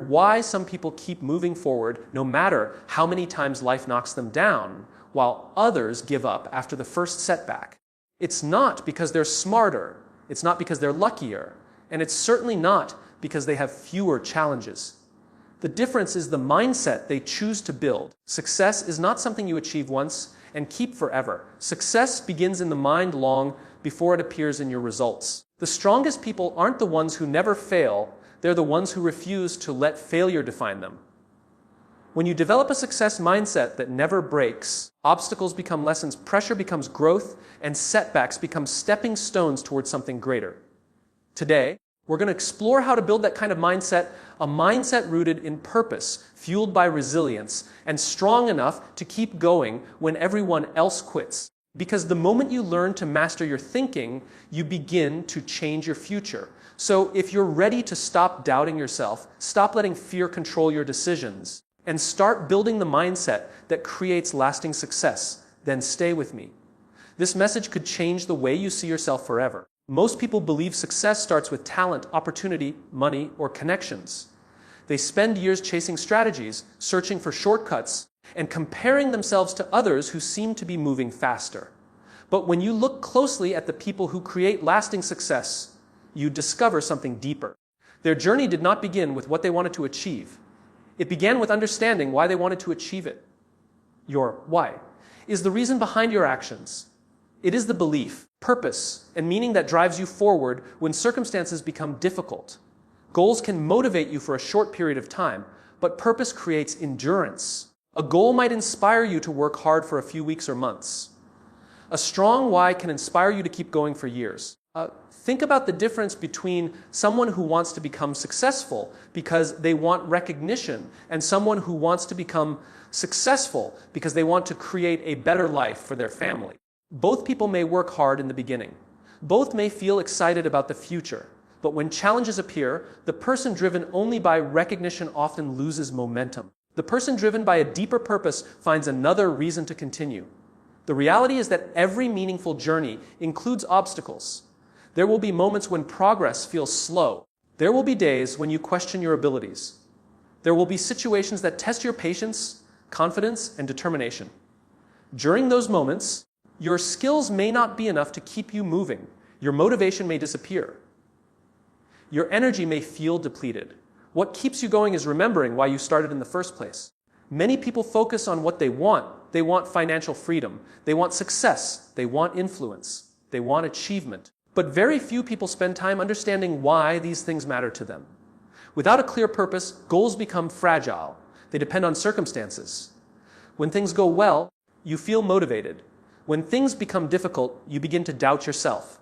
why some people keep moving forward no matter how many times life knocks them down, while others give up after the first setback. It's not because they're smarter, it's not because they're luckier, and it's certainly not because they have fewer challenges. The difference is the mindset they choose to build. Success is not something you achieve once and keep forever. Success begins in the mind long before it appears in your results. The strongest people aren't the ones who never fail, they're the ones who refuse to let failure define them. When you develop a success mindset that never breaks, obstacles become lessons, pressure becomes growth, and setbacks become stepping stones towards something greater. Today, we're going to explore how to build that kind of mindset, a mindset rooted in purpose, fueled by resilience, and strong enough to keep going when everyone else quits. Because the moment you learn to master your thinking, you begin to change your future. So if you're ready to stop doubting yourself, stop letting fear control your decisions, and start building the mindset that creates lasting success, then stay with me. This message could change the way you see yourself forever. Most people believe success starts with talent, opportunity, money, or connections. They spend years chasing strategies, searching for shortcuts, and comparing themselves to others who seem to be moving faster. But when you look closely at the people who create lasting success, you discover something deeper. Their journey did not begin with what they wanted to achieve. It began with understanding why they wanted to achieve it. Your why is the reason behind your actions. It is the belief, purpose, and meaning that drives you forward when circumstances become difficult. Goals can motivate you for a short period of time, but purpose creates endurance. A goal might inspire you to work hard for a few weeks or months. A strong why can inspire you to keep going for years. Think about the difference between someone who wants to become successful because they want recognition and someone who wants to become successful because they want to create a better life for their family. Both people may work hard in the beginning. Both may feel excited about the future. But when challenges appear, the person driven only by recognition often loses momentum. The person driven by a deeper purpose finds another reason to continue. The reality is that every meaningful journey includes obstacles. There will be moments when progress feels slow. There will be days when you question your abilities. There will be situations that test your patience, confidence, and determination. During those moments, your skills may not be enough to keep you moving. Your motivation may disappear. Your energy may feel depleted. What keeps you going is remembering why you started in the first place. Many people focus on what they want. They want financial freedom. They want success. They want influence. They want achievement. But very few people spend time understanding why these things matter to them. Without a clear purpose, goals become fragile. They depend on circumstances. When things go well, you feel motivated. When things become difficult, you begin to doubt yourself.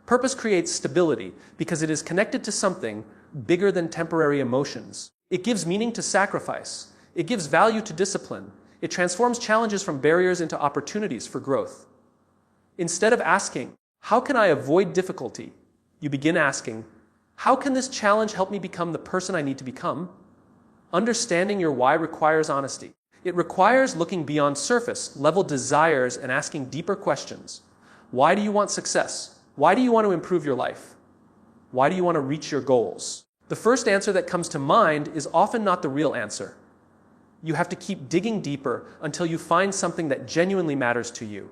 Purpose creates stability because it is connected to something bigger than temporary emotions. It gives meaning to sacrifice. It gives value to discipline. It transforms challenges from barriers into opportunities for growth. Instead of asking, "How can I avoid difficulty?" you begin asking, "How can this challenge help me become the person I need to become?" Understanding your why requires honesty. It requires looking beyond surface-level desires and asking deeper questions. Why do you want success? Why do you want to improve your life? Why do you want to reach your goals? The first answer that comes to mind is often not the real answer. You have to keep digging deeper until you find something that genuinely matters to you.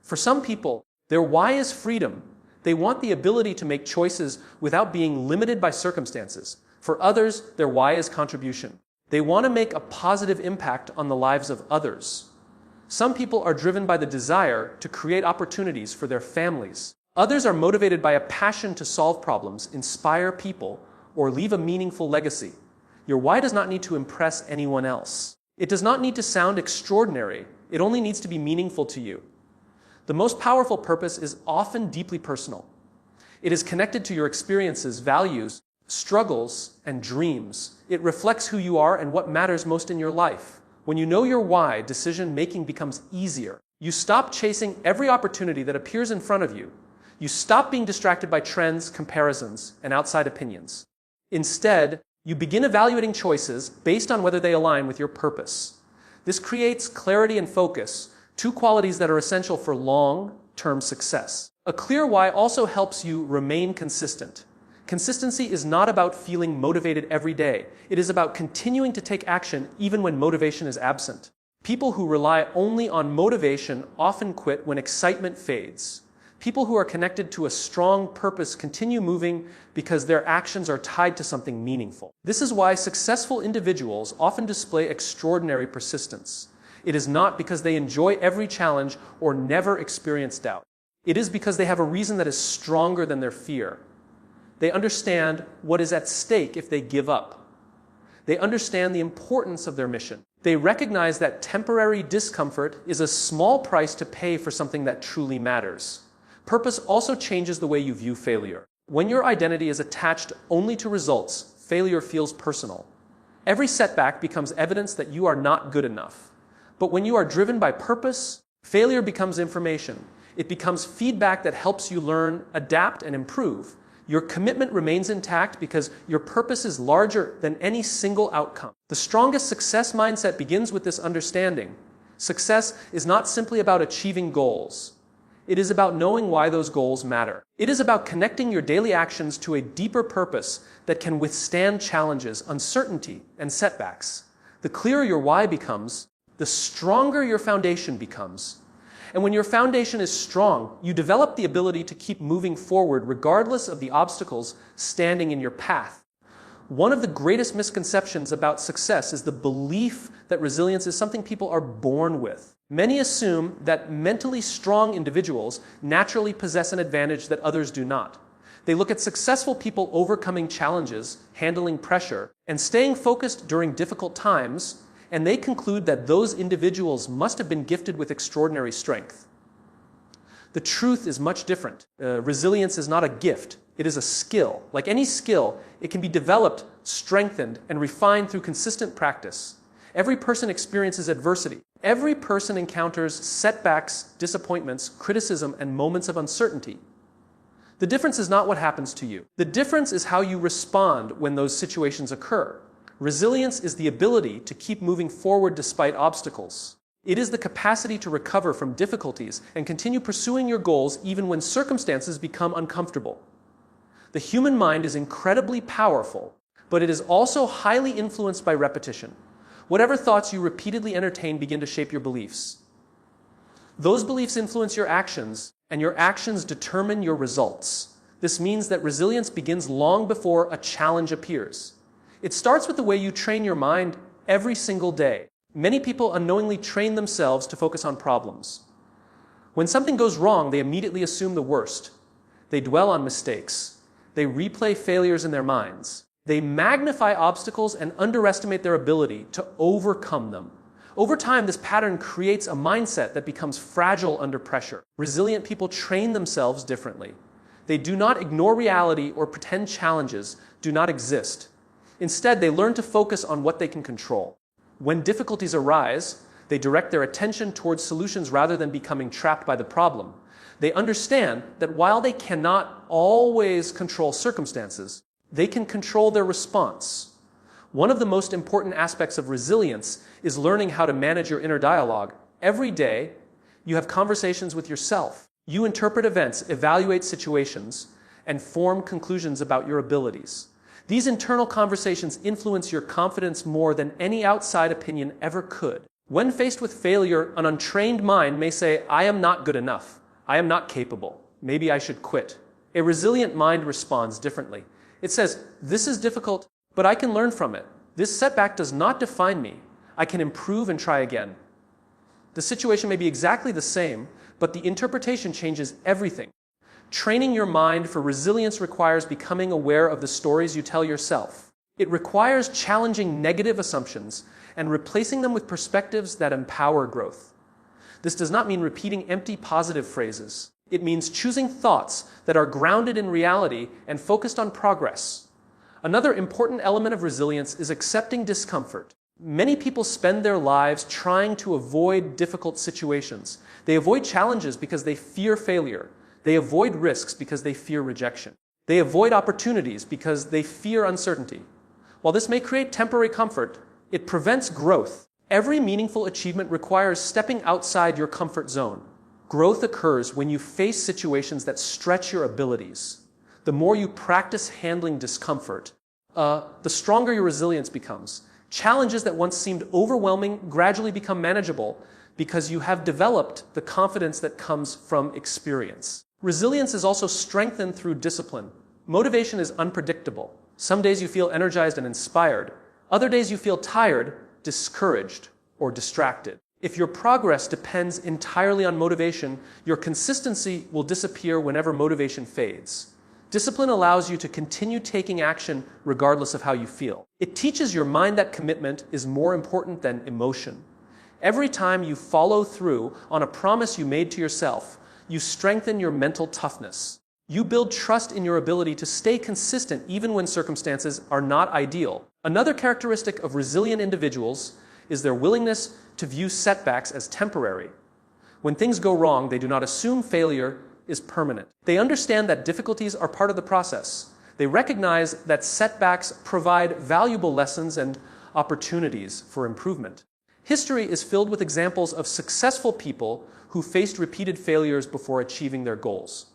For some people, their why is freedom. They want the ability to make choices without being limited by circumstances. For others, their why is contribution. They want to make a positive impact on the lives of others. Some people are driven by the desire to create opportunities for their families. Others are motivated by a passion to solve problems, inspire people, or leave a meaningful legacy. Your why does not need to impress anyone else. It does not need to sound extraordinary. It only needs to be meaningful to you. The most powerful purpose is often deeply personal. It is connected to your experiences, values, struggles, and dreams. It reflects who you are and what matters most in your life. When you know your why, decision-making becomes easier. You stop chasing every opportunity that appears in front of you. You stop being distracted by trends, comparisons, and outside opinions. Instead, you begin evaluating choices based on whether they align with your purpose. This creates clarity and focus, two qualities that are essential for long-term success. A clear why also helps you remain consistent. Consistency is not about feeling motivated every day. It is about continuing to take action even when motivation is absent. People who rely only on motivation often quit when excitement fades. People who are connected to a strong purpose continue moving because their actions are tied to something meaningful. This is why successful individuals often display extraordinary persistence. It is not because they enjoy every challenge or never experience doubt. It is because they have a reason that is stronger than their fear. They understand what is at stake if they give up. They understand the importance of their mission. They recognize that temporary discomfort is a small price to pay for something that truly matters. Purpose also changes the way you view failure. When your identity is attached only to results, failure feels personal. Every setback becomes evidence that you are not good enough. But when you are driven by purpose, failure becomes information. It becomes feedback that helps you learn, adapt, and improve. Your commitment remains intact because your purpose is larger than any single outcome. The strongest success mindset begins with this understanding. Success is not simply about achieving goals. It is about knowing why those goals matter. It is about connecting your daily actions to a deeper purpose that can withstand challenges, uncertainty, and setbacks. The clearer your why becomes, the stronger your foundation becomes. And when your foundation is strong, you develop the ability to keep moving forward regardless of the obstacles standing in your path. One of the greatest misconceptions about success is the belief that resilience is something people are born with. Many assume that mentally strong individuals naturally possess an advantage that others do not. They look at successful people overcoming challenges, handling pressure, and staying focused during difficult times, and they conclude that those individuals must have been gifted with extraordinary strength. The truth is much different. Resilience is not a gift. It is a skill. Like any skill, it can be developed, strengthened, and refined through consistent practice. Every person experiences adversity. Every person encounters setbacks, disappointments, criticism, and moments of uncertainty. The difference is not what happens to you. The difference is how you respond when those situations occur. Resilience is the ability to keep moving forward despite obstacles. It is the capacity to recover from difficulties and continue pursuing your goals even when circumstances become uncomfortable. The human mind is incredibly powerful, but it is also highly influenced by repetition. Whatever thoughts you repeatedly entertain begin to shape your beliefs. Those beliefs influence your actions, and your actions determine your results. This means that resilience begins long before a challenge appears. It starts with the way you train your mind every single day. Many people unknowingly train themselves to focus on problems. When something goes wrong, they immediately assume the worst. They dwell on mistakes. They replay failures in their minds. They magnify obstacles and underestimate their ability to overcome them. Over time, this pattern creates a mindset that becomes fragile under pressure. Resilient people train themselves differently. They do not ignore reality or pretend challenges do not exist. Instead, they learn to focus on what they can control. When difficulties arise, they direct their attention towards solutions rather than becoming trapped by the problem. They understand that while they cannot always control circumstances, they can control their response. One of the most important aspects of resilience is learning how to manage your inner dialogue. Every day, you have conversations with yourself. You interpret events, evaluate situations, and form conclusions about your abilities. These internal conversations influence your confidence more than any outside opinion ever could. When faced with failure, an untrained mind may say, "I am not good enough. I am not capable. Maybe I should quit." A resilient mind responds differently. It says, "This is difficult, but I can learn from it. This setback does not define me. I can improve and try again." The situation may be exactly the same, but the interpretation changes everything. Training your mind for resilience requires becoming aware of the stories you tell yourself. It requires challenging negative assumptions and replacing them with perspectives that empower growth. This does not mean repeating empty positive phrases. It means choosing thoughts that are grounded in reality and focused on progress. Another important element of resilience is accepting discomfort. Many people spend their lives trying to avoid difficult situations. They avoid challenges because they fear failure. They avoid risks because they fear rejection. They avoid opportunities because they fear uncertainty. While this may create temporary comfort, it prevents growth. Every meaningful achievement requires stepping outside your comfort zone. Growth occurs when you face situations that stretch your abilities. The more you practice handling discomfort, the stronger your resilience becomes. Challenges that once seemed overwhelming gradually become manageable because you have developed the confidence that comes from experience. Resilience is also strengthened through discipline. Motivation is unpredictable. Some days you feel energized and inspired. Other days you feel tired, discouraged, or distracted. If your progress depends entirely on motivation, your consistency will disappear whenever motivation fades. Discipline allows you to continue taking action regardless of how you feel. It teaches your mind that commitment is more important than emotion. Every time you follow through on a promise you made to yourself, you strengthen your mental toughness. You build trust in your ability to stay consistent even when circumstances are not ideal. Another characteristic of resilient individuals is their willingness to view setbacks as temporary. When things go wrong, they do not assume failure is permanent. They understand that difficulties are part of the process. They recognize that setbacks provide valuable lessons and opportunities for improvement. History is filled with examples of successful people who faced repeated failures before achieving their goals.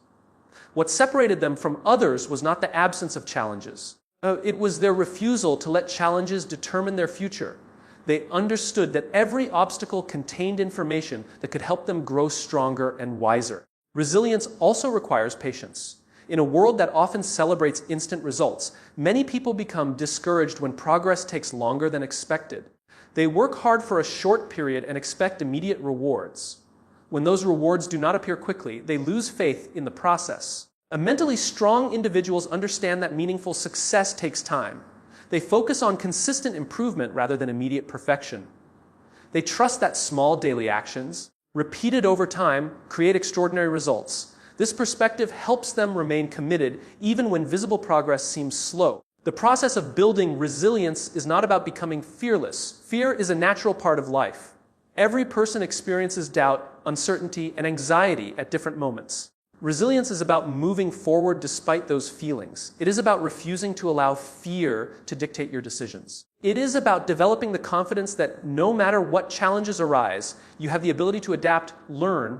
What separated them from others was not the absence of challenges. It was their refusal to let challenges determine their future. They understood that every obstacle contained information that could help them grow stronger and wiser. Resilience also requires patience. In a world that often celebrates instant results, many people become discouraged when progress takes longer than expected. They work hard for a short period and expect immediate rewards. When those rewards do not appear quickly, they lose faith in the process. Mentally strong individuals understand that meaningful success takes time. They focus on consistent improvement rather than immediate perfection. They trust that small daily actions, repeated over time, create extraordinary results. This perspective helps them remain committed even when visible progress seems slow. The process of building resilience is not about becoming fearless. Fear is a natural part of life. Every person experiences doubt, uncertainty, and anxiety at different moments. Resilience is about moving forward despite those feelings. It is about refusing to allow fear to dictate your decisions. It is about developing the confidence that no matter what challenges arise, you have the ability to adapt, learn,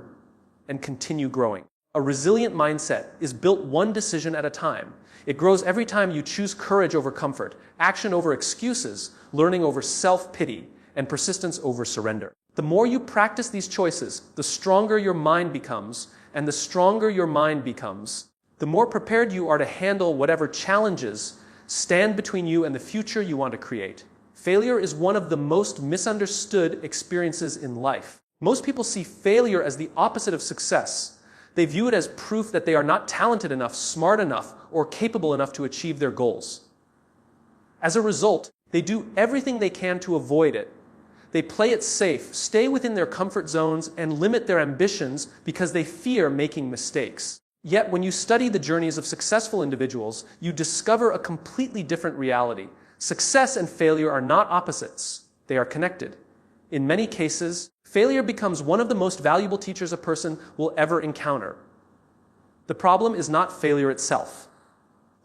and continue growing. A resilient mindset is built one decision at a time. It grows every time you choose courage over comfort, action over excuses, learning over self-pity, and persistence over surrender. The more you practice these choices, the stronger your mind becomes, and the stronger your mind becomes, the more prepared you are to handle whatever challenges stand between you and the future you want to create. Failure is one of the most misunderstood experiences in life. Most people see failure as the opposite of success. They view it as proof that they are not talented enough, smart enough, or capable enough to achieve their goals. As a result, they do everything they can to avoid it. They play it safe, stay within their comfort zones, and limit their ambitions because they fear making mistakes. Yet, when you study the journeys of successful individuals, you discover a completely different reality. Success and failure are not opposites. They are connected. In many cases, failure becomes one of the most valuable teachers a person will ever encounter. The problem is not failure itself.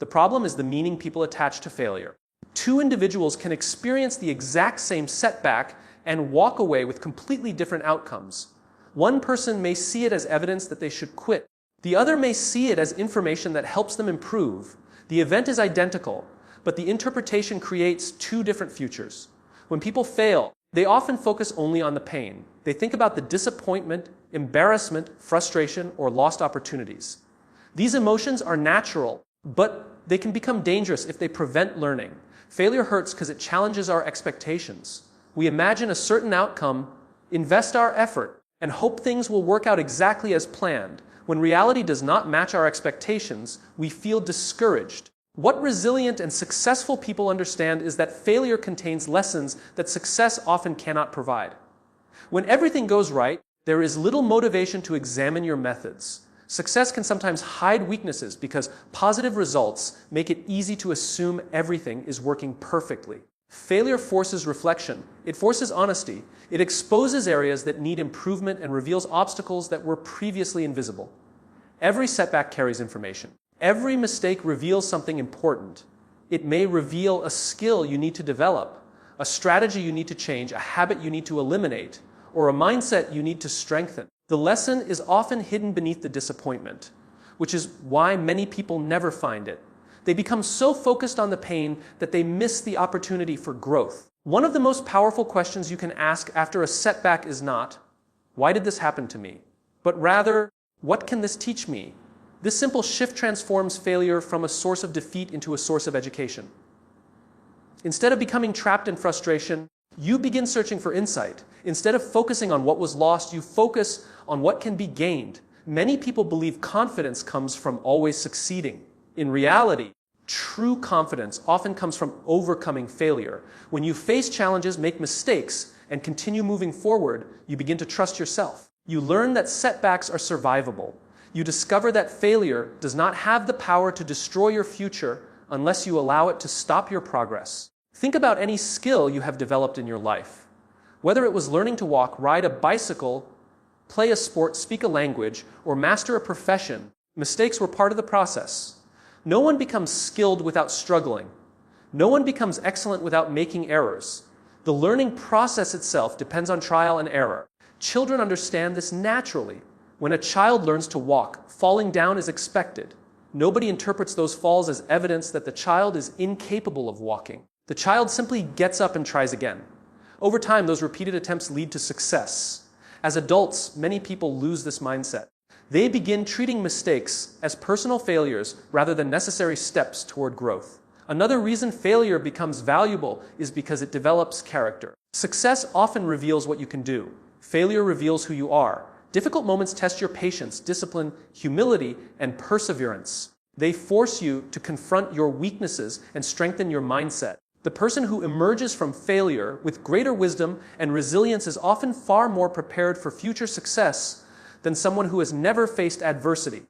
The problem is the meaning people attach to failure. Two individuals can experience the exact same setback and walk away with completely different outcomes. One person may see it as evidence that they should quit. The other may see it as information that helps them improve. The event is identical, but the interpretation creates two different futures. When people fail, they often focus only on the pain. They think about the disappointment, embarrassment, frustration, or lost opportunities. These emotions are natural, but they can become dangerous if they prevent learning. Failure hurts because it challenges our expectations. We imagine a certain outcome, invest our effort, and hope things will work out exactly as planned. When reality does not match our expectations, we feel discouraged. What resilient and successful people understand is that failure contains lessons that success often cannot provide. When everything goes right, there is little motivation to examine your methods. Success can sometimes hide weaknesses because positive results make it easy to assume everything is working perfectly. Failure forces reflection. It forces honesty. It exposes areas that need improvement and reveals obstacles that were previously invisible. Every setback carries information. Every mistake reveals something important. It may reveal a skill you need to develop, a strategy you need to change, a habit you need to eliminate, or a mindset you need to strengthen. The lesson is often hidden beneath the disappointment. which is why many people never find it. They become so focused on the pain that they miss the opportunity for growth. One of the most powerful questions you can ask after a setback is not, "Why did this happen to me?" but rather, "What can this teach me?" This simple shift transforms failure from a source of defeat into a source of education. Instead of becoming trapped in frustration, you begin searching for insight. Instead of focusing on what was lost, you focus on what can be gained. Many people believe confidence comes from always succeeding. In reality, true confidence often comes from overcoming failure. When you face challenges, make mistakes, and continue moving forward, you begin to trust yourself. You learn that setbacks are survivable. You discover that failure does not have the power to destroy your future unless you allow it to stop your progress. Think about any skill you have developed in your life. Whether it was learning to walk, ride a bicycle, play a sport, speak a language, or master a profession, mistakes were part of the process. No one becomes skilled without struggling. No one becomes excellent without making errors. The learning process itself depends on trial and error. Children understand this naturally. When a child learns to walk, falling down is expected. Nobody interprets those falls as evidence that the child is incapable of walking. The child simply gets up and tries again. Over time, those repeated attempts lead to success. As adults, many people lose this mindset. They begin treating mistakes as personal failures rather than necessary steps toward growth. Another reason failure becomes valuable is because it develops character. Success often reveals what you can do. Failure reveals who you are. Difficult moments test your patience, discipline, humility, and perseverance. They force you to confront your weaknesses and strengthen your mindset. The person who emerges from failure with greater wisdom and resilience is often far more prepared for future success than someone who has never faced adversity.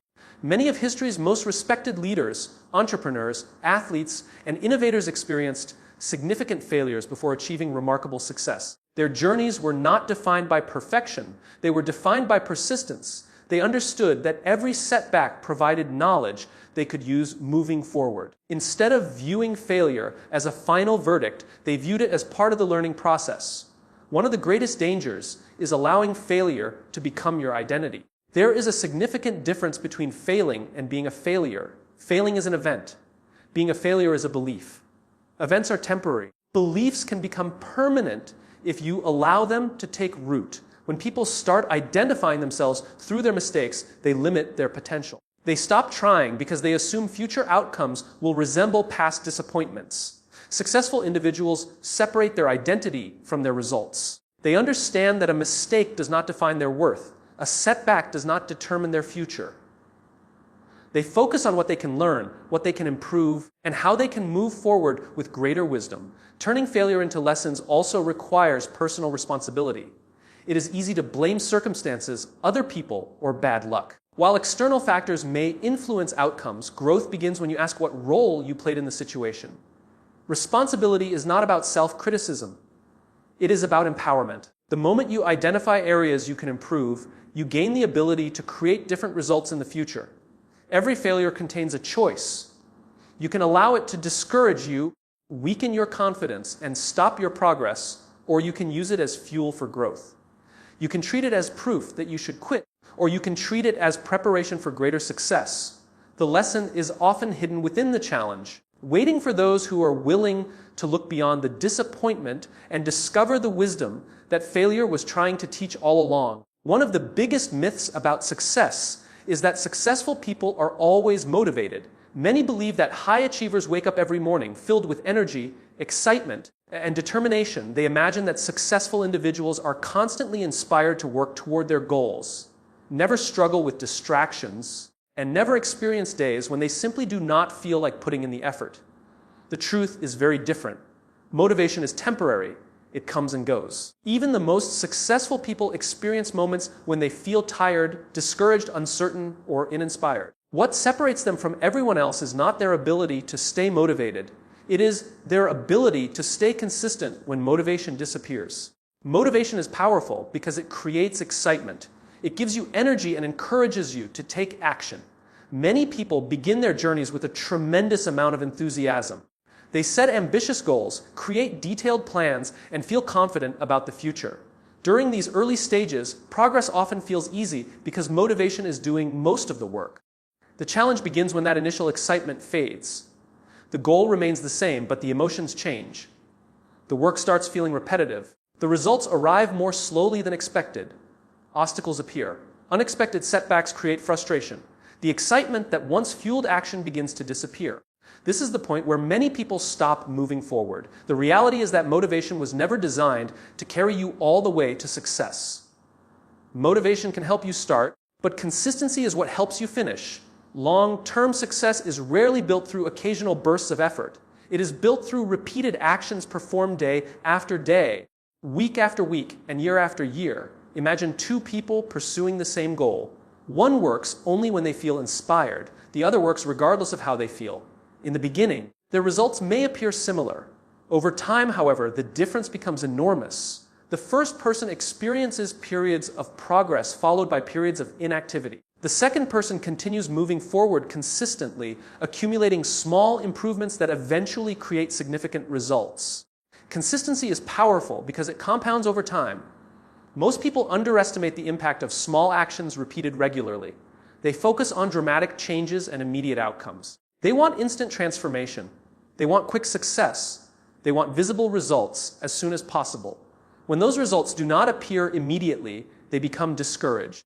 Many of history's most respected leaders, entrepreneurs, athletes, and innovators experienced significant failures before achieving remarkable success. Their journeys were not defined by perfection. They were defined by persistence. They understood that every setback provided knowledge they could use moving forward. Instead of viewing failure as a final verdict, they viewed it as part of the learning process. One of the greatest dangers is allowing failure to become your identity. There is a significant difference between failing and being a failure. Failing is an event. Being a failure is a belief. Events are temporary. Beliefs can become permanent if you allow them to take root. When people start identifying themselves through their mistakes, they limit their potential. They stop trying because they assume future outcomes will resemble past disappointments. Successful individuals separate their identity from their results. They understand that a mistake does not define their worth. A setback does not determine their future. They focus on what they can learn, what they can improve, and how they can move forward with greater wisdom. Turning failure into lessons also requires personal responsibility. It is easy to blame circumstances, other people, or bad luck. While external factors may influence outcomes, growth begins when you ask what role you played in the situation. Responsibility is not about self-criticism. It is about empowerment. The moment you identify areas you can improve, you gain the ability to create different results in the future. Every failure contains a choice. You can allow it to discourage you, weaken your confidence, and stop your progress, or you can use it as fuel for growth. You can treat it as proof that you should quit, or you can treat it as preparation for greater success. The lesson is often hidden within the challenge, waiting for those who are willing to look beyond the disappointment and discover the wisdom that failure was trying to teach all along. One of the biggest myths about success is that successful people are always motivated. Many believe that high achievers wake up every morning filled with energy, excitement, and determination. They imagine that successful individuals are constantly inspired to work toward their goals, never struggle with distractions, and never experience days when they simply do not feel like putting in the effort. The truth is very different. Motivation is temporary. It comes and goes. Even the most successful people experience moments when they feel tired, discouraged, uncertain, or uninspired. What separates them from everyone else is not their ability to stay motivated. It is their ability to stay consistent when motivation disappears. Motivation is powerful because it creates excitement. It gives you energy and encourages you to take action. Many people begin their journeys with a tremendous amount of enthusiasm. They set ambitious goals, create detailed plans, and feel confident about the future. During these early stages, progress often feels easy because motivation is doing most of the work. The challenge begins when that initial excitement fades. The goal remains the same, but the emotions change. The work starts feeling repetitive. The results arrive more slowly than expected. Obstacles appear. Unexpected setbacks create frustration. The excitement that once fueled action begins to disappear. This is the point where many people stop moving forward. The reality is that motivation was never designed to carry you all the way to success. Motivation can help you start, but consistency is what helps you finish. Long-term success is rarely built through occasional bursts of effort. It is built through repeated actions performed day after day, week after week, and year after year. Imagine two people pursuing the same goal. One works only when they feel inspired. The other works regardless of how they feel. In the beginning, their results may appear similar. Over time, however, the difference becomes enormous. The first person experiences periods of progress followed by periods of inactivity. The second person continues moving forward consistently, accumulating small improvements that eventually create significant results. Consistency is powerful because it compounds over time. Most people underestimate the impact of small actions repeated regularly. They focus on dramatic changes and immediate outcomes. They want instant transformation. They want quick success. They want visible results as soon as possible. When those results do not appear immediately, they become discouraged.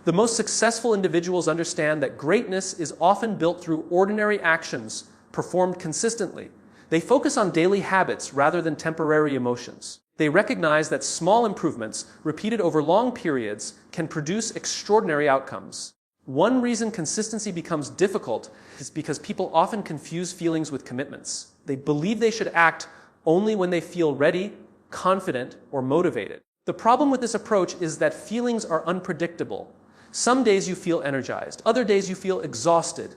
The most successful individuals understand that greatness is often built through ordinary actions performed consistently. They focus on daily habits rather than temporary emotions. They recognize that small improvements, repeated over long periods, can produce extraordinary outcomes. One reason consistency becomes difficult is because people often confuse feelings with commitments. They believe they should act only when they feel ready, confident, or motivated. The problem with this approach is that feelings are unpredictable. Some days you feel energized, other days you feel exhausted.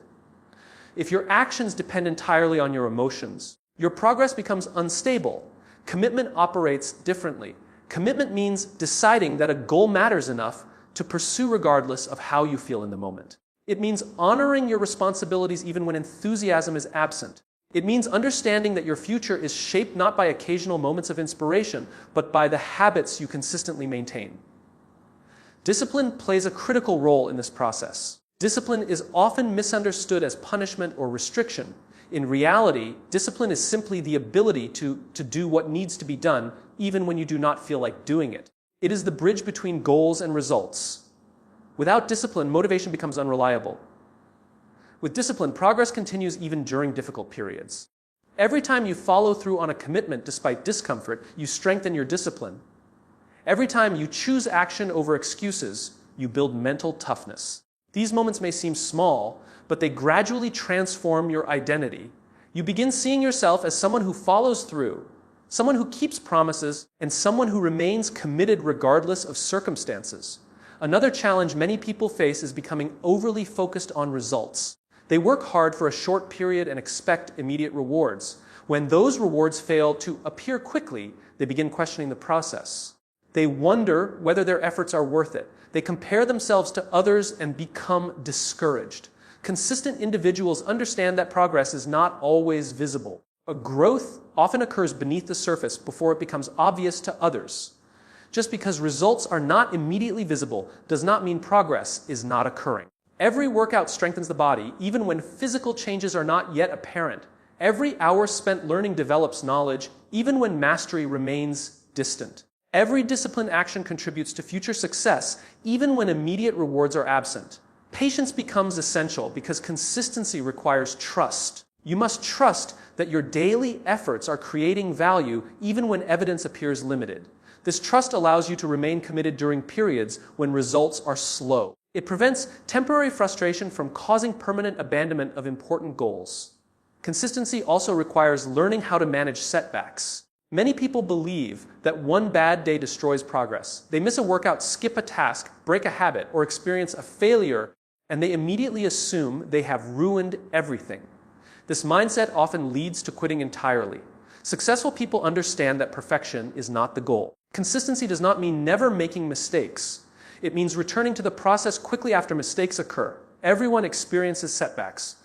If your actions depend entirely on your emotions, your progress becomes unstable. Commitment operates differently. Commitment means deciding that a goal matters enough to pursue regardless of how you feel in the moment. It means honoring your responsibilities even when enthusiasm is absent. It means understanding that your future is shaped not by occasional moments of inspiration, but by the habits you consistently maintain. Discipline plays a critical role in this process. Discipline is often misunderstood as punishment or restriction. In reality, discipline is simply the ability to do what needs to be done, even when you do not feel like doing it. It is the bridge between goals and results. Without discipline, motivation becomes unreliable. With discipline, progress continues even during difficult periods. Every time you follow through on a commitment despite discomfort, you strengthen your discipline. Every time you choose action over excuses, you build mental toughness. These moments may seem small, but they gradually transform your identity. You begin seeing yourself as someone who follows through, someone who keeps promises, and someone who remains committed regardless of circumstances. Another challenge many people face is becoming overly focused on results. They work hard for a short period and expect immediate rewards. When those rewards fail to appear quickly, they begin questioning the process. They wonder whether their efforts are worth it. They compare themselves to others and become discouraged. Consistent individuals understand that progress is not always visible. A growth often occurs beneath the surface before it becomes obvious to others. Just because results are not immediately visible does not mean progress is not occurring. Every workout strengthens the body, even when physical changes are not yet apparent. Every hour spent learning develops knowledge, even when mastery remains distant. Every disciplined action contributes to future success, even when immediate rewards are absent. Patience becomes essential because consistency requires trust. You must trust that your daily efforts are creating value even when evidence appears limited. This trust allows you to remain committed during periods when results are slow. It prevents temporary frustration from causing permanent abandonment of important goals. Consistency also requires learning how to manage setbacks. Many people believe that one bad day destroys progress. They miss a workout, skip a task, break a habit, or experience a failure, and they immediately assume they have ruined everything. This mindset often leads to quitting entirely. Successful people understand that perfection is not the goal. Consistency does not mean never making mistakes. It means returning to the process quickly after mistakes occur. Everyone experiences setbacks.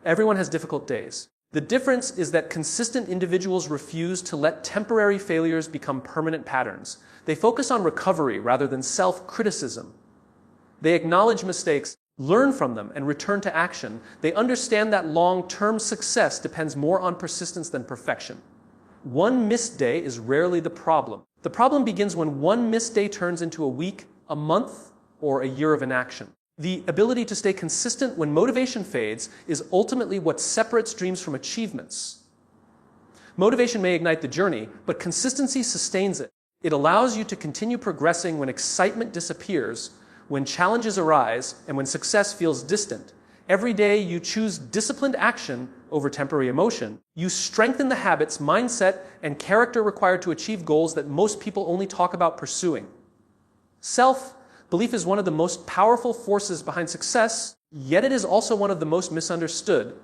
Everyone has difficult days. The difference is that consistent individuals refuse to let temporary failures become permanent patterns. They focus on recovery rather than self-criticism. They acknowledge mistakes, learn from them, and return to action, they understand that long-term success depends more on persistence than perfection. One missed day is rarely the problem. The problem begins when one missed day turns into a week, a month, or a year of inaction. The ability to stay consistent when motivation fades is ultimately what separates dreams from achievements. Motivation may ignite the journey, but consistency sustains it. It allows you to continue progressing when excitement disappears, when challenges arise, and when success feels distant. Every day you choose disciplined action over temporary emotion. You strengthen the habits, mindset, and character required to achieve goals that most people only talk about pursuing. Self-belief is one of the most powerful forces behind success, yet it is also one of the most misunderstood.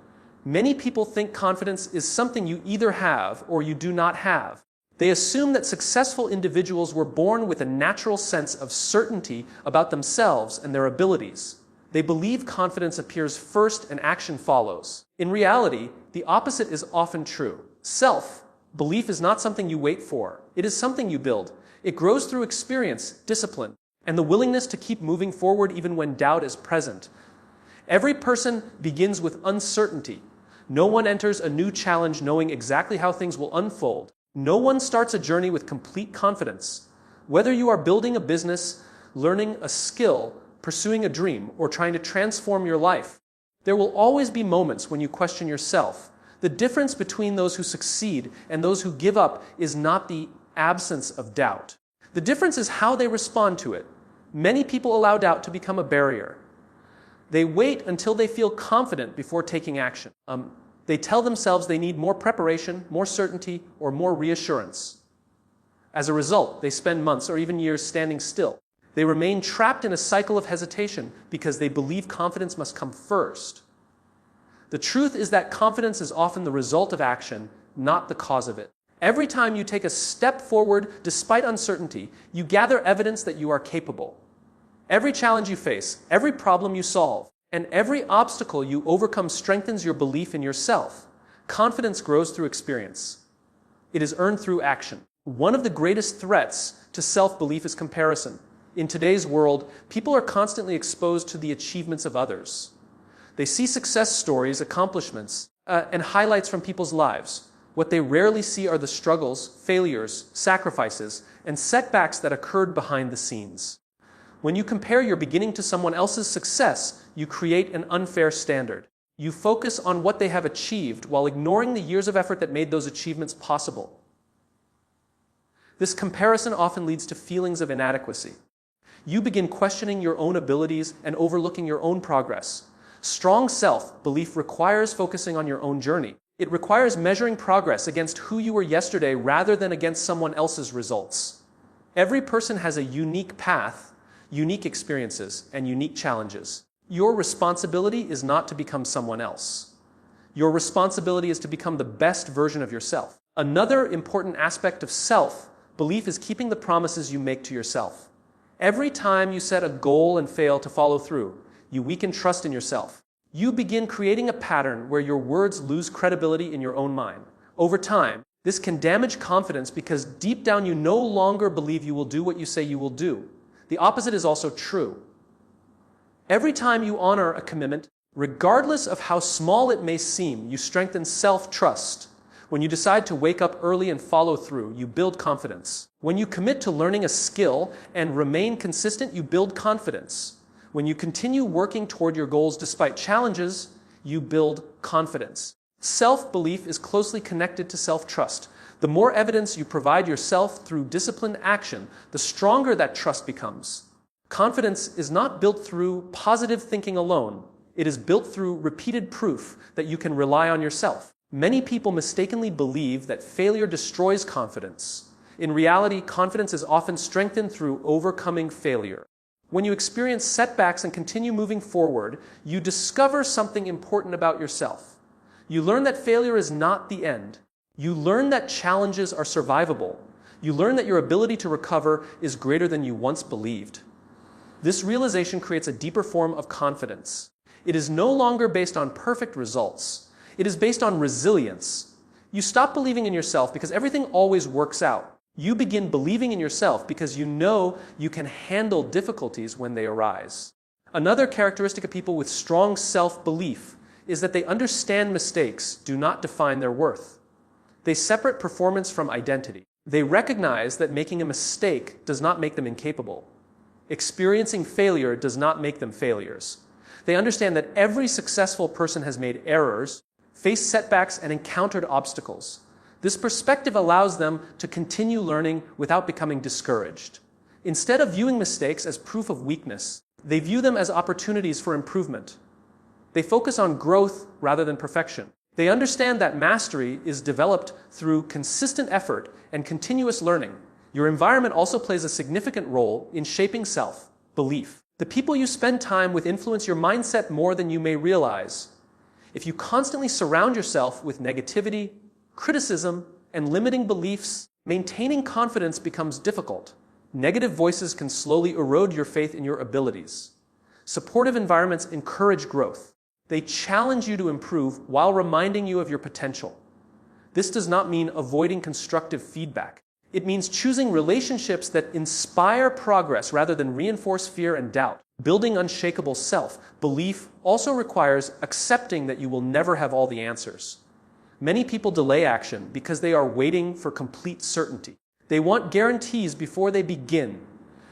Many people think confidence is something you either have or you do not have. They assume that successful individuals were born with a natural sense of certainty about themselves and their abilities. They believe confidence appears first and action follows. In reality, the opposite is often true. Self-belief is not something you wait for. It is something you build. It grows through experience, discipline, and the willingness to keep moving forward even when doubt is present. Every person begins with uncertainty. No one enters a new challenge knowing exactly how things will unfold. No one starts a journey with complete confidence. Whether you are building a business, learning a skill, pursuing a dream, or trying to transform your life, there will always be moments when you question yourself. The difference between those who succeed and those who give up is not the absence of doubt. The difference is how they respond to it. Many people allow doubt to become a barrier. They wait until they feel confident before taking action. They tell themselves they need more preparation, more certainty, or more reassurance. As a result, they spend months or even years standing still. They remain trapped in a cycle of hesitation because they believe confidence must come first. The truth is that confidence is often the result of action, not the cause of it. Every time you take a step forward despite uncertainty, you gather evidence that you are capable. Every challenge you face, every problem you solve, and every obstacle you overcome strengthens your belief in yourself. Confidence grows through experience. It is earned through action. One of the greatest threats to self-belief is comparison. In today's world, people are constantly exposed to the achievements of others. They see success stories, accomplishments, and highlights from people's lives. What they rarely see are the struggles, failures, sacrifices, and setbacks that occurred behind the scenes. When you compare your beginning to someone else's success, you create an unfair standard. You focus on what they have achieved while ignoring the years of effort that made those achievements possible. This comparison often leads to feelings of inadequacy. You begin questioning your own abilities and overlooking your own progress. Strong self-belief requires focusing on your own journey. It requires measuring progress against who you were yesterday rather than against someone else's results. Every person has a unique path, unique experiences, and unique challenges. Your responsibility is not to become someone else. Your responsibility is to become the best version of yourself. Another important aspect of self-belief is keeping the promises you make to yourself. Every time you set a goal and fail to follow through, you weaken trust in yourself. You begin creating a pattern where your words lose credibility in your own mind. Over time, this can damage confidence because deep down you no longer believe you will do what you say you will do. The opposite is also true. Every time you honor a commitment, regardless of how small it may seem, you strengthen self-trust. When you decide to wake up early and follow through, you build confidence. When you commit to learning a skill and remain consistent, you build confidence. When you continue working toward your goals despite challenges, you build confidence. Self-belief is closely connected to self-trust. The more evidence you provide yourself through disciplined action, the stronger that trust becomes. Confidence is not built through positive thinking alone. It is built through repeated proof that you can rely on yourself. Many people mistakenly believe that failure destroys confidence. In reality, confidence is often strengthened through overcoming failure. When you experience setbacks and continue moving forward, you discover something important about yourself. You learn that failure is not the end. You learn that challenges are survivable. You learn that your ability to recover is greater than you once believed. This realization creates a deeper form of confidence. It is no longer based on perfect results. It is based on resilience. You stop believing in yourself because everything always works out. You begin believing in yourself because you know you can handle difficulties when they arise. Another characteristic of people with strong self-belief is that they understand mistakes do not define their worth. They separate performance from identity. They recognize that making a mistake does not make them incapable. Experiencing failure does not make them failures. They understand that every successful person has made errors, faced setbacks, and encountered obstacles. This perspective allows them to continue learning without becoming discouraged. Instead of viewing mistakes as proof of weakness, they view them as opportunities for improvement. They focus on growth rather than perfection. They understand that mastery is developed through consistent effort and continuous learning. Your environment also plays a significant role in shaping self-belief. The people you spend time with influence your mindset more than you may realize. If you constantly surround yourself with negativity, criticism, and limiting beliefs, maintaining confidence becomes difficult. Negative voices can slowly erode your faith in your abilities. Supportive environments encourage growth. They challenge you to improve while reminding you of your potential. This does not mean avoiding constructive feedback. It means choosing relationships that inspire progress rather than reinforce fear and doubt. Building unshakable self-belief also requires accepting that you will never have all the answers. Many people delay action because they are waiting for complete certainty. They want guarantees before they begin.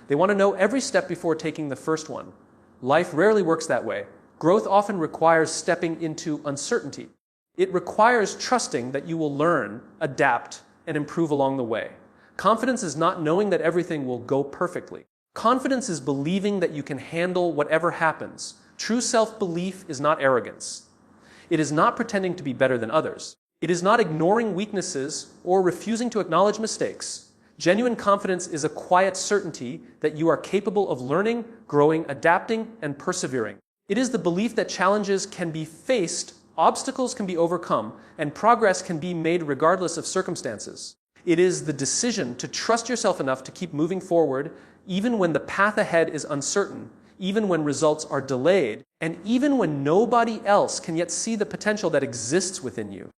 They want to know every step before taking the first one. Life rarely works that way. Growth often requires stepping into uncertainty. It requires trusting that you will learn, adapt, and improve along the way. Confidence is not knowing that everything will go perfectly. Confidence is believing that you can handle whatever happens. True self-belief is not arrogance. It is not pretending to be better than others. It is not ignoring weaknesses or refusing to acknowledge mistakes. Genuine confidence is a quiet certainty that you are capable of learning, growing, adapting, and persevering. It is the belief that challenges can be faced, obstacles can be overcome, and progress can be made regardless of circumstances. It is the decision to trust yourself enough to keep moving forward, even when the path ahead is uncertain, even when results are delayed, and even when nobody else can yet see the potential that exists within you.